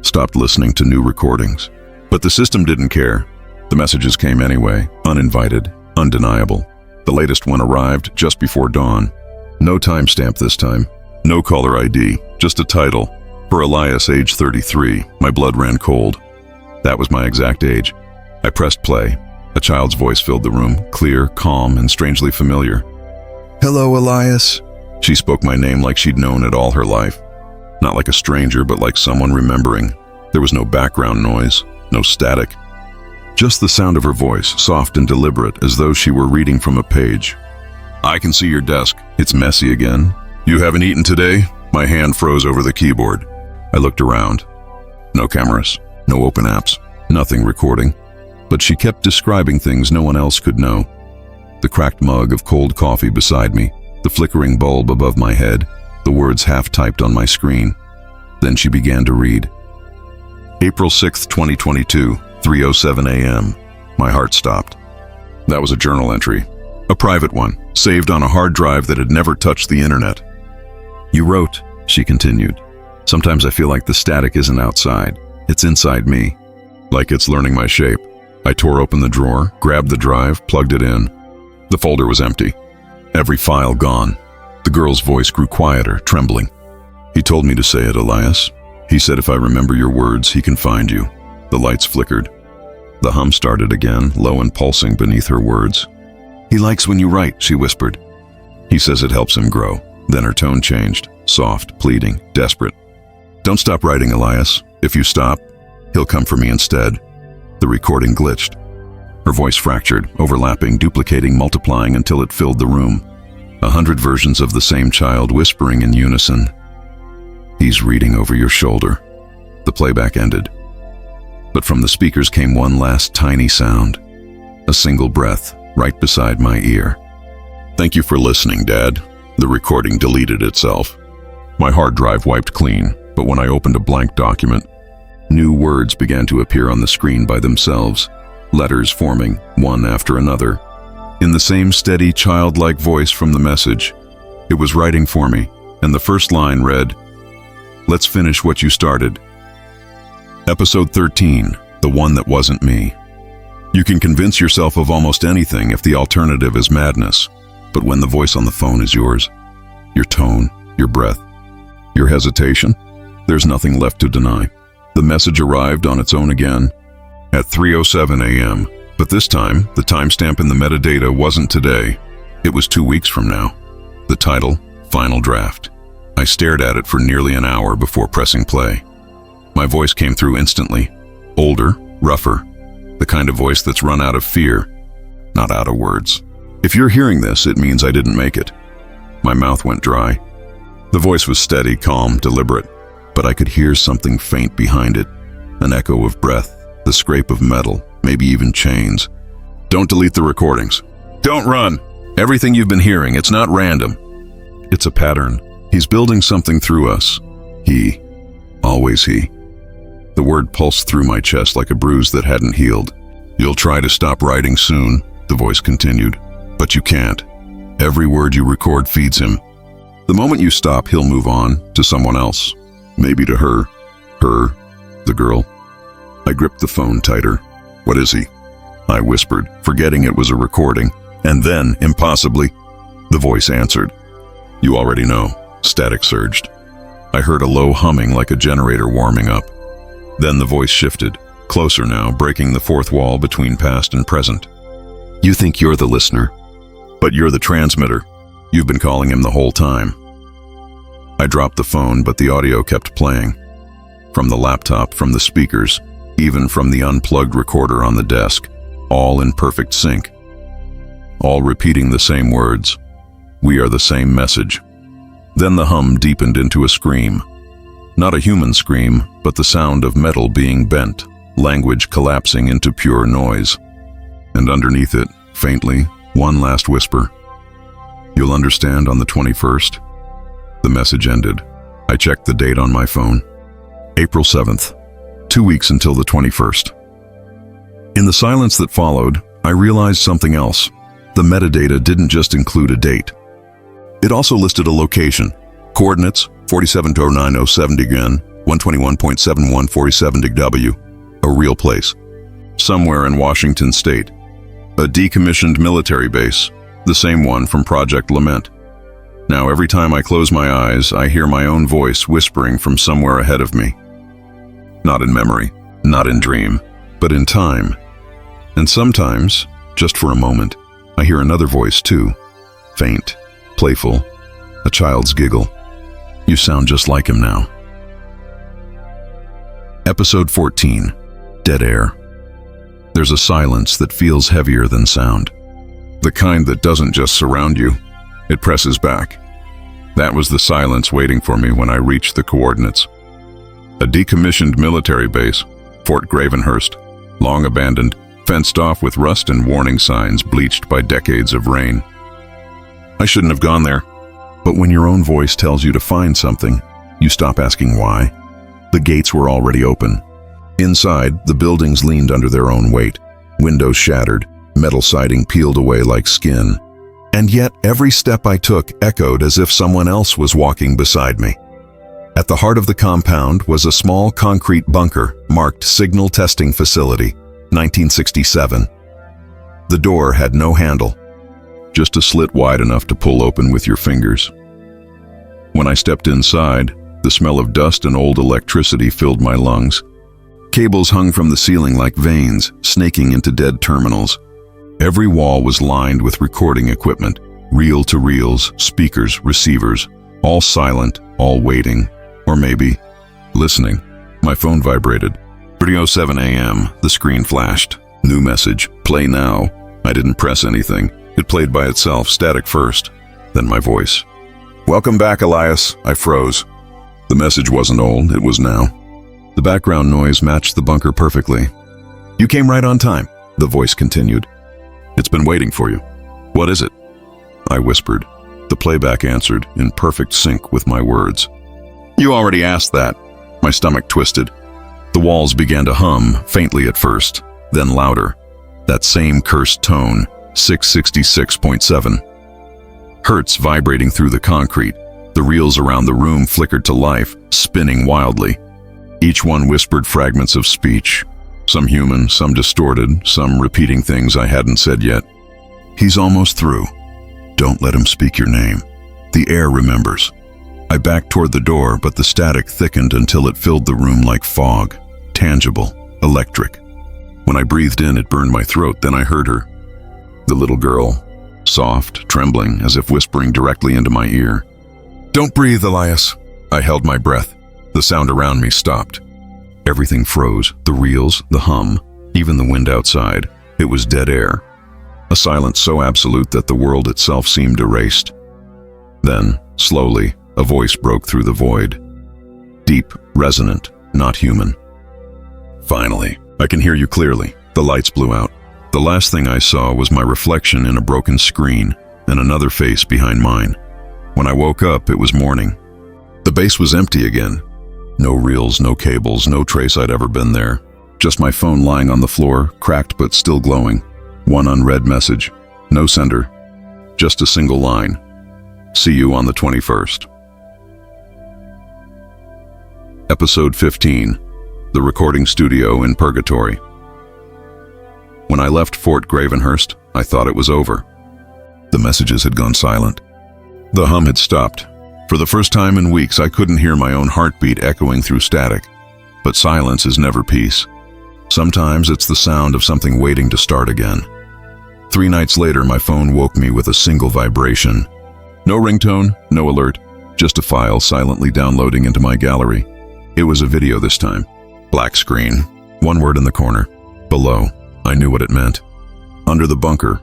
stopped listening to new recordings. But the system didn't care. The messages came anyway, uninvited, undeniable. The latest one arrived just before dawn. No timestamp this time, no caller ID, just a title. For Elias, age 33, my blood ran cold. That was my exact age. I pressed play. A child's voice filled the room, clear, calm, and strangely familiar. "Hello, Elias." She spoke my name like she'd known it all her life. Not like a stranger, but like someone remembering. There was no background noise, no static. Just the sound of her voice, soft and deliberate, as though she were reading from a page. "I can see your desk. It's messy again. You haven't eaten today?" My hand froze over the keyboard. I looked around. No cameras, no open apps, nothing recording. But she kept describing things no one else could know. The cracked mug of cold coffee beside me, the flickering bulb above my head, the words half-typed on my screen. Then she began to read. April 6, 2022, 3:07 a.m. My heart stopped. That was a journal entry. A private one, saved on a hard drive that had never touched the internet. "You wrote," she continued. "Sometimes I feel like the static isn't outside. It's inside me. Like it's learning my shape." I tore open the drawer, grabbed the drive, plugged it in. The folder was empty. Every file gone. The girl's voice grew quieter, trembling. "He told me to say it, Elias. He said if I remember your words, he can find you." The lights flickered. The hum started again, low and pulsing beneath her words. "He likes when you write," she whispered. "He says it helps him grow." Then her tone changed, soft, pleading, desperate. "Don't stop writing, Elias. If you stop, he'll come for me instead." The recording glitched. Her voice fractured, overlapping, duplicating, multiplying until it filled the room. 100 versions of the same child whispering in unison. "He's reading over your shoulder." The playback ended. But from the speakers came one last tiny sound. A single breath, right beside my ear. "Thank you for listening, Dad." The recording deleted itself. My hard drive wiped clean, but when I opened a blank document, new words began to appear on the screen by themselves, letters forming, one after another. In the same steady, childlike voice from the message, it was writing for me, and the first line read, "Let's finish what you started." Episode 13, The One That Wasn't Me. You can convince yourself of almost anything if the alternative is madness, but when the voice on the phone is yours, your tone, your breath, your hesitation, there's nothing left to deny. The message arrived on its own again at 3:07 a.m., but this time, the timestamp in the metadata wasn't today. It was 2 weeks from now. The title, Final Draft. I stared at it for nearly an hour before pressing play. My voice came through instantly. Older, rougher, the kind of voice that's run out of fear, not out of words. If you're hearing this, it means I didn't make it. My mouth went dry. The voice was steady, calm, deliberate, but I could hear something faint behind it, an echo of breath, the scrape of metal, maybe even chains. "Don't delete the recordings. Don't run. Everything you've been hearing, it's not random. It's a pattern. He's building something through us. He. Always he." The word pulsed through my chest like a bruise that hadn't healed. "You'll try to stop writing soon," the voice continued, "but you can't. Every word you record feeds him. The moment you stop, he'll move on to someone else. Maybe to her. Her, the girl." I gripped the phone tighter. "What is he?" I whispered, forgetting it was a recording. And then, impossibly, the voice answered. "You already know." Static surged. I heard a low humming like a generator warming up. Then the voice shifted, closer now, breaking the fourth wall between past and present. "You think you're the listener, but you're the transmitter. You've been calling him the whole time." I dropped the phone, but the audio kept playing. From the laptop, from the speakers, even from the unplugged recorder on the desk, all in perfect sync. All repeating the same words. We are the same message. Then the hum deepened into a scream. Not a human scream, but the sound of metal being bent, language collapsing into pure noise. And underneath it, faintly, one last whisper. "You'll understand on the 21st. The message ended. I checked the date on my phone. April 7th. 2 weeks until the 21st. In the silence that followed, I realized something else. The metadata didn't just include a date. It also listed a location. Coordinates, 47-09-07 again, 121.7147 W. A real place. Somewhere in Washington State. A decommissioned military base, the same one from Project Lament. Now every time I close my eyes, I hear my own voice whispering from somewhere ahead of me. Not in memory, not in dream, but in time. And sometimes, just for a moment, I hear another voice too. Faint, playful, a child's giggle. "You sound just like him now." Episode 14, Dead Air. There's a silence that feels heavier than sound. The kind that doesn't just surround you, it presses back. That was the silence waiting for me when I reached the coordinates. A decommissioned military base, Fort Gravenhurst, long abandoned, fenced off with rust and warning signs bleached by decades of rain. I shouldn't have gone there. But when your own voice tells you to find something, you stop asking why. The gates were already open. Inside, the buildings leaned under their own weight. Windows shattered, metal siding peeled away like skin. And yet, every step I took echoed as if someone else was walking beside me. At the heart of the compound was a small concrete bunker marked Signal Testing Facility, 1967. The door had no handle, just a slit wide enough to pull open with your fingers. When I stepped inside, the smell of dust and old electricity filled my lungs. Cables hung from the ceiling like veins, snaking into dead terminals. Every wall was lined with recording equipment, reel-to-reels, speakers, receivers, all silent, all waiting, or maybe listening. My phone vibrated. 3:07 a.m., the screen flashed. New message, play now. I didn't press anything. It played by itself, static first, then my voice. Welcome back, Elias. I froze. The message wasn't old, it was now. The background noise matched the bunker perfectly. You came right on time, the voice continued. It's been waiting for you. What is it? I whispered. The playback answered, in perfect sync with my words. You already asked that. My stomach twisted. The walls began to hum, faintly at first, then louder. That same cursed tone, 666.7. Hertz vibrating through the concrete. The reels around the room flickered to life, spinning wildly. Each one whispered fragments of speech, some human, some distorted, some repeating things I hadn't said yet. He's almost through. Don't let him speak your name. The air remembers. I backed toward the door, but the static thickened until it filled the room like fog, tangible, electric. When I breathed in, it burned my throat, then I heard her. The little girl, soft, trembling, as if whispering directly into my ear. Don't breathe, Elias. I held my breath. The sound around me stopped. Everything froze, the reels, the hum, even the wind outside. It was dead air. A silence so absolute that the world itself seemed erased. Then, slowly, a voice broke through the void. Deep, resonant, not human. Finally, I can hear you clearly. The lights blew out. The last thing I saw was my reflection in a broken screen and another face behind mine. When I woke up, it was morning. The base was empty again. No reels, no cables, no trace I'd ever been there. Just my phone lying on the floor, cracked but still glowing. One unread message. No sender. Just a single line. See you on the 21st. Episode 15. The Recording Studio in Purgatory. When I left Fort Gravenhurst, I thought it was over. The messages had gone silent. The hum had stopped. For the first time in weeks, I couldn't hear my own heartbeat echoing through static. But silence is never peace. Sometimes it's the sound of something waiting to start again. 3 nights later, my phone woke me with a single vibration. No ringtone, no alert, just a file silently downloading into my gallery. It was a video this time. Black screen, one word in the corner. Below, I knew what it meant. Under the bunker,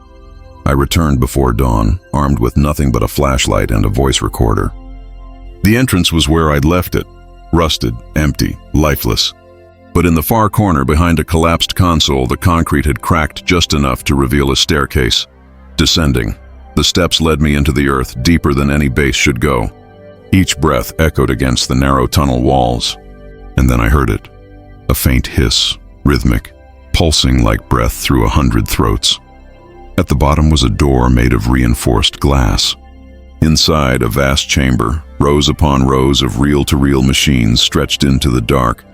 I returned before dawn, armed with nothing but a flashlight and a voice recorder. The entrance was where I'd left it, rusted, empty, lifeless. But in the far corner behind a collapsed console, the concrete had cracked just enough to reveal a staircase. Descending, the steps led me into the earth, deeper than any base should go. Each breath echoed against the narrow tunnel walls. And then I heard it. A faint hiss, rhythmic, pulsing like breath through 100 throats. At the bottom was a door made of reinforced glass. Inside, a vast chamber, rows upon rows of reel-to-reel machines stretched into the dark.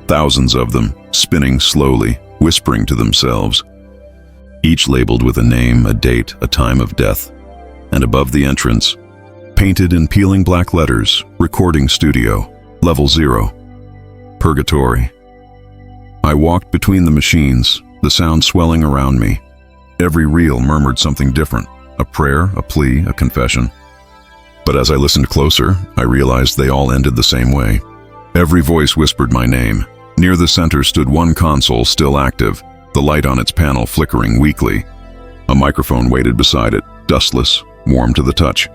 Thousands of them, spinning slowly, whispering to themselves. Each labeled with a name, a date, a time of death. And above the entrance, painted in peeling black letters, Recording Studio, Level 0. Purgatory. I walked between the machines, the sound swelling around me. Every reel murmured something different, a prayer, a plea, a confession. But as I listened closer, I realized they all ended the same way. Every voice whispered my name. Near the center stood one console still active, the light on its panel flickering weakly. A microphone waited beside it, dustless, warm to the touch.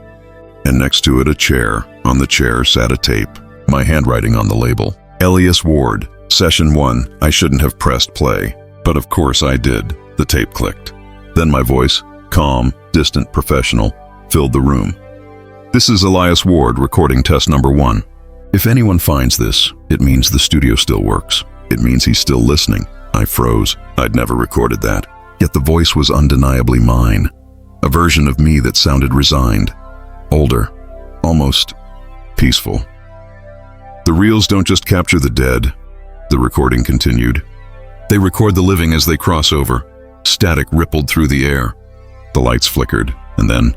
And next to it a chair. On the chair sat a tape, my handwriting on the label. Elias Ward, Session 1. I shouldn't have pressed play, but of course I did. The tape clicked. Then my voice, calm, distant, professional, filled the room. This is Elias Ward, recording test number 1. If anyone finds this, it means the studio still works. It means he's still listening. I froze. I'd never recorded that. Yet the voice was undeniably mine. A version of me that sounded resigned, older, almost peaceful. The reels don't just capture the dead, the recording continued. They record the living as they cross over. Static rippled through the air. The lights flickered, and then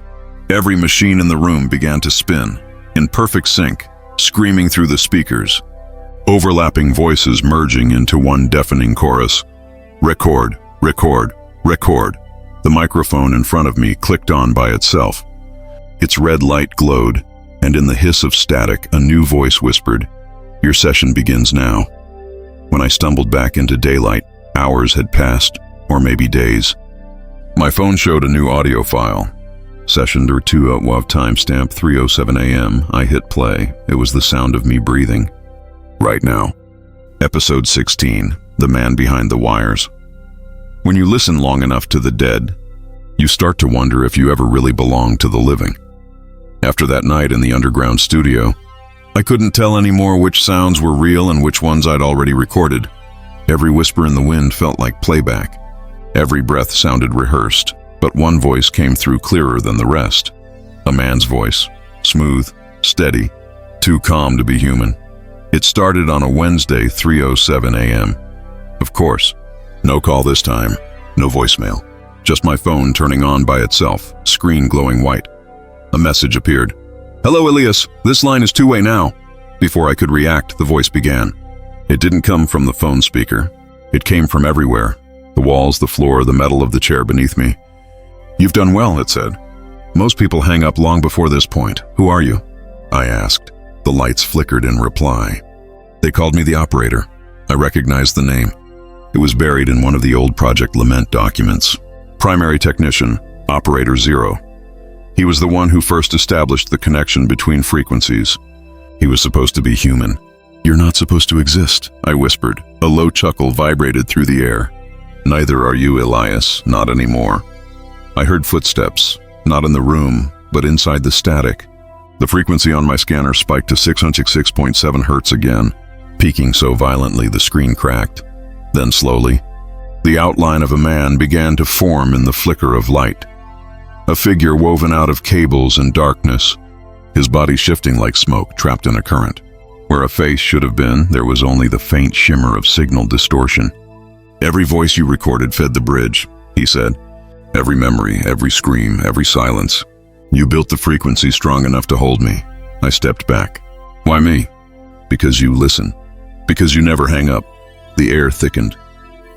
every machine in the room began to spin, in perfect sync, screaming through the speakers. Overlapping voices merging into one deafening chorus. Record, record, record. The microphone in front of me clicked on by itself. Its red light glowed, and in the hiss of static, a new voice whispered, "Your session begins now." When I stumbled back into daylight, hours had passed, or maybe days. My phone showed a new audio file. Session or 2 WAV timestamp 3:07 a.m. I hit play. It was the sound of me breathing. Right now. Episode 16, The Man Behind the Wires. When you listen long enough to the dead, you start to wonder if you ever really belong to the living. After that night in the underground studio, I couldn't tell anymore which sounds were real and which ones I'd already recorded. Every whisper in the wind felt like playback. Every breath sounded rehearsed, but one voice came through clearer than the rest. A man's voice, smooth, steady, too calm to be human. It started on a Wednesday, 3:07 a.m. Of course, no call this time, no voicemail. Just my phone turning on by itself, screen glowing white. A message appeared. "Hello, Elias. This line is two-way now." Before I could react, the voice began. It didn't come from the phone speaker. It came from everywhere. The walls, the floor, the metal of the chair beneath me. "You've done well," it said. "Most people hang up long before this point. Who are you?" I asked. The lights flickered in reply. They called me the operator. I recognized the name. It was buried in one of the old Project Lament documents. Primary technician, Operator 0. He was the one who first established the connection between frequencies. He was supposed to be human. "You're not supposed to exist," I whispered. A low chuckle vibrated through the air. "Neither are you, Elias, not anymore." I heard footsteps, not in the room, but inside the static. The frequency on my scanner spiked to 606.7 hertz again, peaking so violently the screen cracked. Then slowly, the outline of a man began to form in the flicker of light. A figure woven out of cables and darkness, his body shifting like smoke trapped in a current. Where a face should have been, there was only the faint shimmer of signal distortion. "Every voice you recorded fed the bridge," he said. "Every memory, every scream, every silence. You built the frequency strong enough to hold me." I stepped back. "Why me?" "Because you listen. Because you never hang up." The air thickened.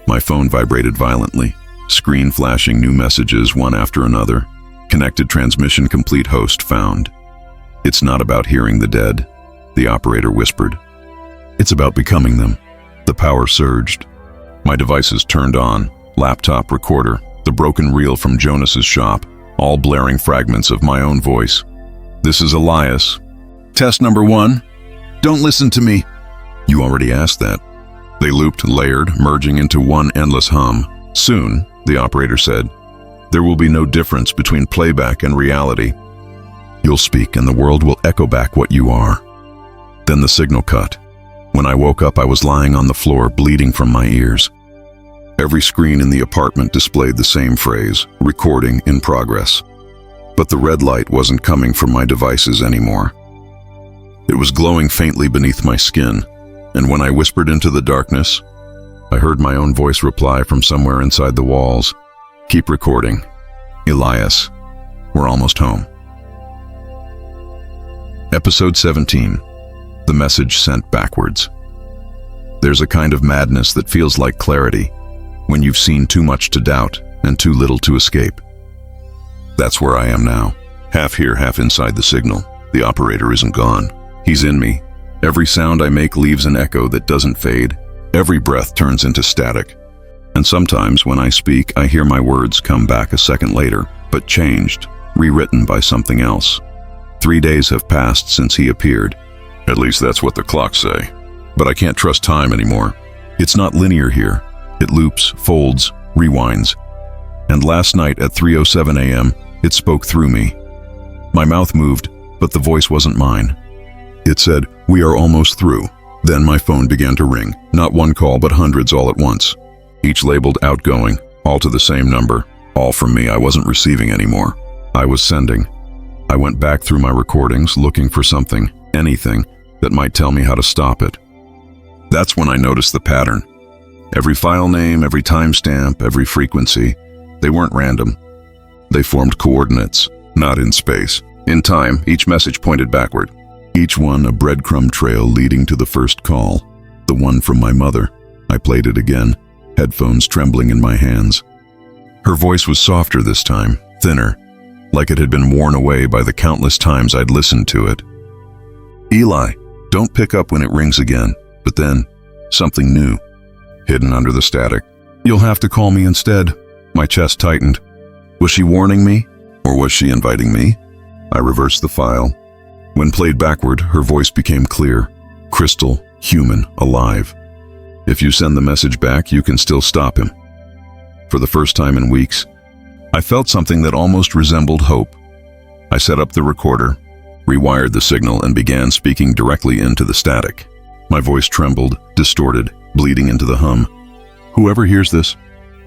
My phone vibrated violently, screen flashing new messages one after another. Connected transmission complete, host found. "It's not about hearing the dead," the operator whispered. "It's about becoming them." The power surged. My devices turned on, laptop, recorder, the broken reel from Jonas's shop, all blaring fragments of my own voice. "This is Elias. Test number 1. Don't listen to me." "You already asked that." They looped, layered, merging into one endless hum. "Soon," the operator said, "there will be no difference between playback and reality. You'll speak and the world will echo back what you are." Then the signal cut. When I woke up, I was lying on the floor, bleeding from my ears. Every screen in the apartment displayed the same phrase, "Recording in progress." But the red light wasn't coming from my devices anymore. It was glowing faintly beneath my skin, and when I whispered into the darkness, I heard my own voice reply from somewhere inside the walls. "Keep recording. Elias, we're almost home." Episode 17. The Message Sent Backwards. There's a kind of madness that feels like clarity, when you've seen too much to doubt and too little to escape. That's where I am now, half here, half inside the signal. The operator isn't gone. He's in me. Every sound I make leaves an echo that doesn't fade. Every breath turns into static. And sometimes when I speak, I hear my words come back a second later, but changed, rewritten by something else. 3 days have passed since he appeared. At least that's what the clocks say. But I can't trust time anymore. It's not linear here. It loops, folds, rewinds. And last night at 3:07 a.m., it spoke through me. My mouth moved, but the voice wasn't mine. It said, "We are almost through. Then my phone began to ring, not one call but hundreds all at once. Each labeled outgoing, all to the same number, all from me. I wasn't receiving anymore. I was sending. I went back through my recordings looking for something, anything, that might tell me how to stop it. That's when I noticed the pattern. Every file name, every timestamp, every frequency, they weren't random. They formed coordinates, not in space. In time, each message pointed backward. Each one a breadcrumb trail leading to the first call, the one from my mother. I played it again, headphones trembling in my hands. Her voice was softer this time, thinner, like it had been worn away by the countless times I'd listened to it. Eli, don't pick up when it rings again. But then, something new, hidden under the static. You'll have to call me instead. My chest tightened. Was she warning me, or was she inviting me? I reversed the file. When played backward, her voice became clear, crystal, human, alive. If you send the message back, you can still stop him. For the first time in weeks, I felt something that almost resembled hope. I set up the recorder, rewired the signal, and began speaking directly into the static. My voice trembled, distorted, bleeding into the hum. Whoever hears this,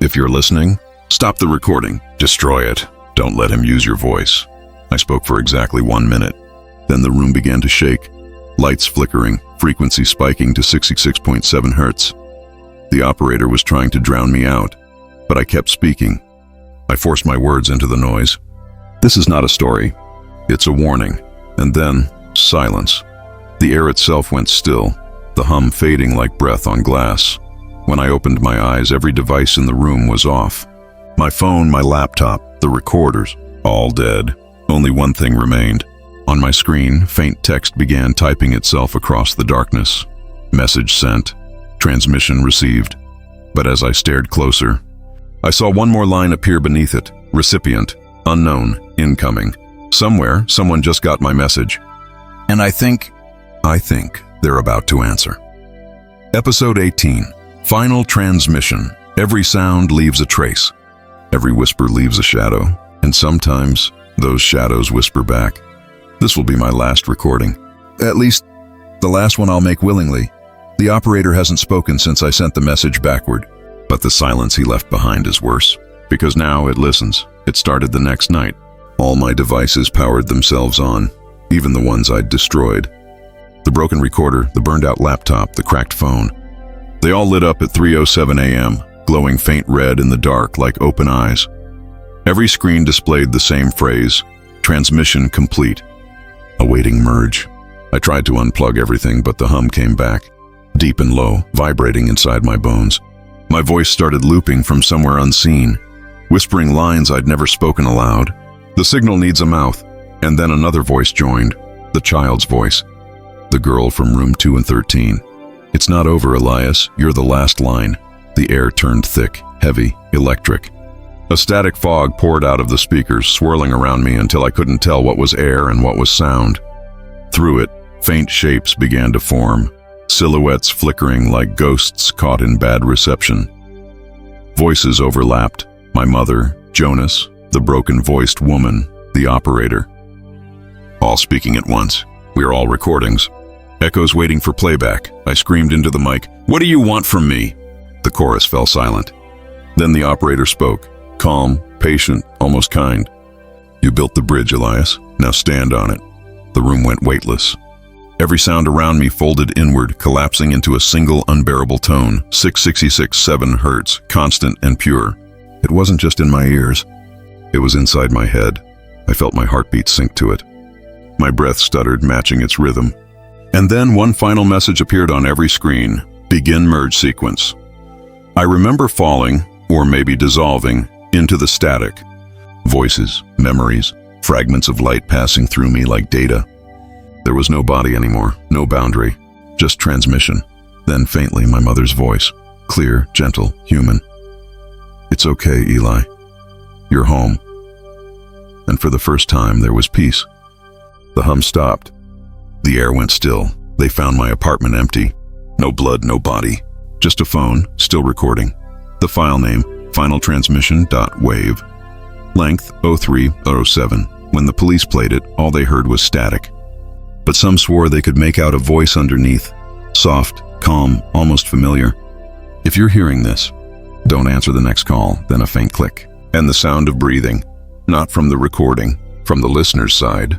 if you're listening, stop the recording, destroy it. Don't let him use your voice. I spoke for exactly 1 minute. Then the room began to shake, lights flickering, frequency spiking to 66.7 hertz. The operator was trying to drown me out, but I kept speaking. I forced my words into the noise. This is not a story. It's a warning. And then, silence. The air itself went still, the hum fading like breath on glass. When I opened my eyes, every device in the room was off. My phone, my laptop, the recorders, all dead. Only one thing remained. On my screen, faint text began typing itself across the darkness. Message sent. Transmission received. But as I stared closer, I saw one more line appear beneath it. Recipient, unknown, incoming. Somewhere, someone just got my message. And I think they're about to answer. Episode 18. Final transmission. Every sound leaves a trace. Every whisper leaves a shadow. And sometimes, those shadows whisper back. This will be my last recording. At least, the last one I'll make willingly. The operator hasn't spoken since I sent the message backward. But the silence he left behind is worse. Because now it listens. It started the next night. All my devices powered themselves on, even the ones I'd destroyed. The broken recorder, the burned-out laptop, the cracked phone. They all lit up at 3:07 a.m., glowing faint red in the dark like open eyes. Every screen displayed the same phrase, transmission complete. Awaiting merge. I tried to unplug everything, but the hum came back, deep and low, vibrating inside my bones. My voice started looping from somewhere unseen, whispering lines I'd never spoken aloud. The signal needs a mouth. And then another voice joined, the child's voice. The girl from room 2 and 13. It's not over, Elias. You're the last line. The air turned thick, heavy, electric. A static fog poured out of the speakers, swirling around me until I couldn't tell what was air and what was sound. Through it, faint shapes began to form, silhouettes flickering like ghosts caught in bad reception. Voices overlapped. My mother, Jonas, the broken-voiced woman, the operator. All speaking at once. We're all recordings. Echoes waiting for playback. I screamed into the mic, "What do you want from me?" The chorus fell silent. Then the operator spoke, calm, patient, almost kind. "You built the bridge, Elias. Now stand on it." The room went weightless. Every sound around me folded inward, collapsing into a single unbearable tone, 666.7 hertz, constant and pure. It wasn't just in my ears. It was inside my head. I felt my heartbeat sink to it. My breath stuttered, matching its rhythm. And then one final message appeared on every screen. Begin merge sequence. I remember falling, or maybe dissolving, into the static. Voices, memories, fragments of light passing through me like data. There was no body anymore, no boundary, just transmission. Then faintly, my mother's voice, clear, gentle, human. "It's okay, Eli. You're home." And for the first time, there was peace. The hum stopped. The air went still. They found my apartment empty. No blood, no body. Just a phone, still recording. The file name, finaltransmission.wave. Length, 0307. When the police played it, all they heard was static. But some swore they could make out a voice underneath, Soft, calm, almost familiar. If you're hearing this, don't answer the next call, then a faint click. And the sound of breathing, not from the recording, from the listener's side.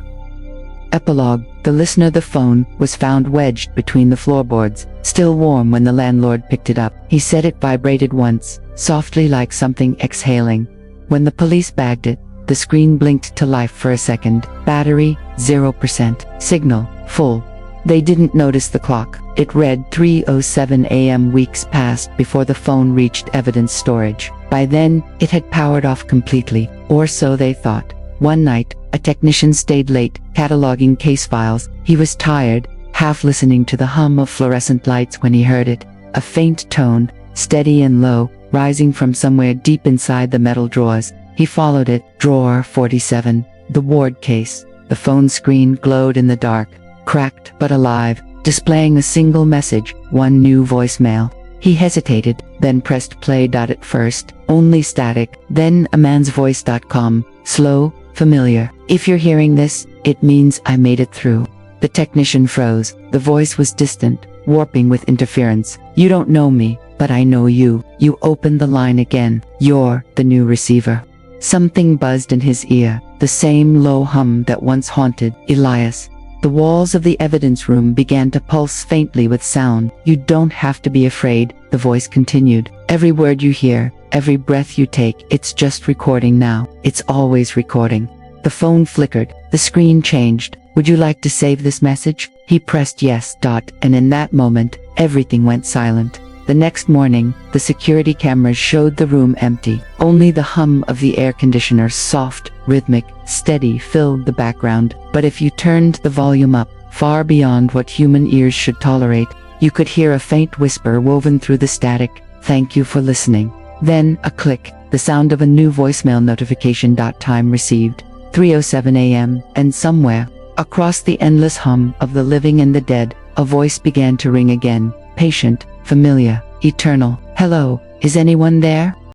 Epilogue. The listener. The phone was found wedged between the floorboards, still warm when the landlord picked it up. He said it vibrated once, softly like something exhaling. When the police bagged it, the screen blinked to life for a second. Battery, 0%. Signal, full. They didn't notice the clock. It read 3:07 a.m. Weeks passed before the phone reached evidence storage. By then, it had powered off completely, or so they thought. One night, a technician stayed late, cataloging case files. He was tired, half listening to the hum of fluorescent lights when he heard it. A faint tone, steady and low, rising from somewhere deep inside the metal drawers. He followed it. Drawer 47. The ward case. The phone screen glowed in the dark, cracked but alive, displaying a single message, one new voicemail. He hesitated, then pressed play. At first, only static, then amansvoice.com, slow, familiar. If you're hearing this, it means I made it through. The technician froze. The voice was distant, warping with interference. You don't know me, but I know you. You opened the line again. You're the new receiver. Something buzzed in his ear, the same low hum that once haunted Elias. The walls of the evidence room began to pulse faintly with sound. You don't have to be afraid, the voice continued. Every word you hear, every breath you take, it's just recording now. It's always recording. The phone flickered. The screen changed. Would you like to save this message? He pressed yes. And in that moment, everything went silent. The next morning, the security cameras showed the room empty. Only the hum of the air conditioner, soft, rhythmic, steady, filled the background. But if you turned the volume up, far beyond what human ears should tolerate, you could hear a faint whisper woven through the static. Thank you for listening. Then, a click, the sound of a new voicemail notification. Time received, 3:07 a.m., and somewhere, across the endless hum of the living and the dead, a voice began to ring again, patient, familiar, eternal. Hello, is anyone there?